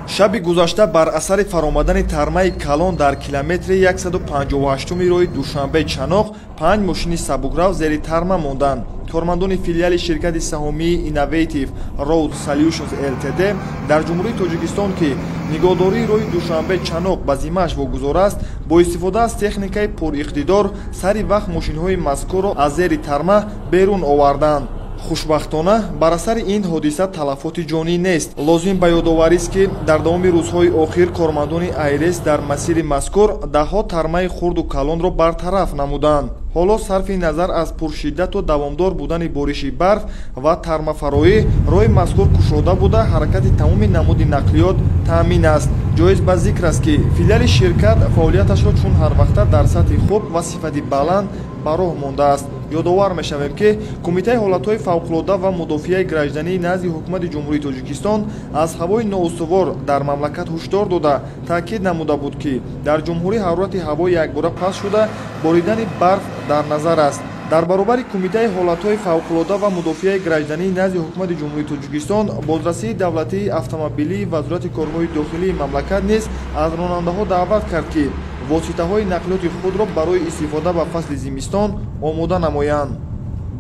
шаби гузашта бар асари фаромадани тармаи калон дар километри 158 роҳи душанбе чаноқ 5 мошини сабукрав зери тарма монданд. кормандони филиали ширкати саҳомии Innovative Road Solutions Ltd дар ҷумҳурии Тоҷикистон ки нигоҳдории роҳи душанбе чаноқ ба зиммааш вогузор аст, бо истифода аз техникаи пуриқтидор сари вақт мошинҳои мазкурро аз зери тарма берун оварданд. хушбахтона бар асари ин ҳодиса талафоти ҷонӣ нест. лозим ба ёдоварист ки дар давоми рӯзҳои охир кормандони айрес дар масири мазкур даҳҳо тармаи хурду калонро бартараф намуданд. ҳоло сарфи назар аз пуршиддату давомдор будани бориши барф ва тармафароӣ роҳи мазкур кушода буда ҳаракати тамоми намуди нақлиёт таъмин аст. ҷоиз ба зикр аст ки филиали ширкат фаъолияташро чун ҳарвақта дар сатҳи хуб ва сифати баланд ба роҳ мондааст. ёдовар мешавем ки кумитаи ҳолатҳои фавқулода ва мудофиаи гражданӣ назди ҳукумати ҷумҳурии Тоҷикистон аз ҳавои ноустувор дар мамлакат ҳушдор дода таъкид намуда буд ки дар ҷумҳурӣ ҳарорати ҳаво якбора паст шуда боридани барф дар назар аст. дар баробари кумитаи ҳолатҳои фавқулода ва мудофиаи гражданӣ назди ҳукумати ҷумҳурии Тоҷикистон бозрасии давлатии автомобилии вазорати корҳои дохилии мамлакат низ аз ронандаҳо даъват кард ки воситаҳои нақлиёти худро барои истифода ба фасли зимистон омода намоянд.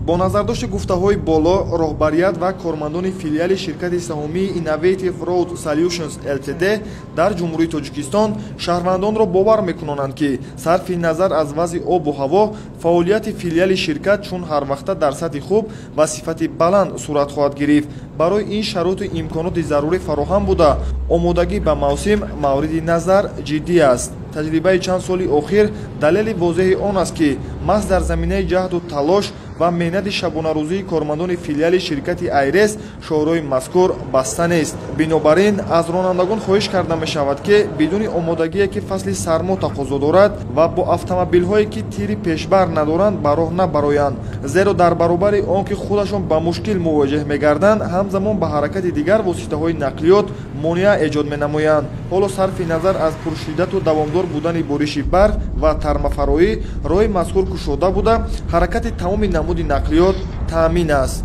бо назардошти гуфтаҳои боло, роҳбарият ва кормандони филиали ширкати саҳомии Innovative Road Solutions Ltd дар ҷумҳурии Тоҷикистон шаҳрвандонро бовар мекунонанд ки сарфи назар аз вазъи обу ҳаво фаъолияти филиали ширкат чун ҳарвақта дар сатҳи хуб ва сифати баланд сурат хоҳад гирифт. барои ин шароиту имконоти зарурӣ фароҳам буда омодагӣ ба мавсим мавриди назар ҷиддӣ аст. таҷрибаи чанд соли охир далели возеҳи он аст ки маҳз дар заминаи ҷаҳду талош ва меҳнати шабонарӯзии кормандони филиали ширкати айрес шоҳроҳи мазкур баста нест. бинобар ин аз ронандагон хоҳиш карда мешавад ки бидуни омодагие ки фасли сармо тақозо дорад ва бо автомобилҳое ки тири пешбар надоранд ба роҳ набароянд, зеро дар баробари он ки худашон ба мушкил мувоҷеҳ мегарданд ҳамзамон ба ҳаракати дигар воситаҳои нақлиёт монеа эҷод менамоянд. ҳоло сарфи назар аз пуршиддату давомдор будани бориши барф ва тармафароӣ роҳи мазкур кушода буда ҳаракати тамоми намуди нақлиёт таъмин аст.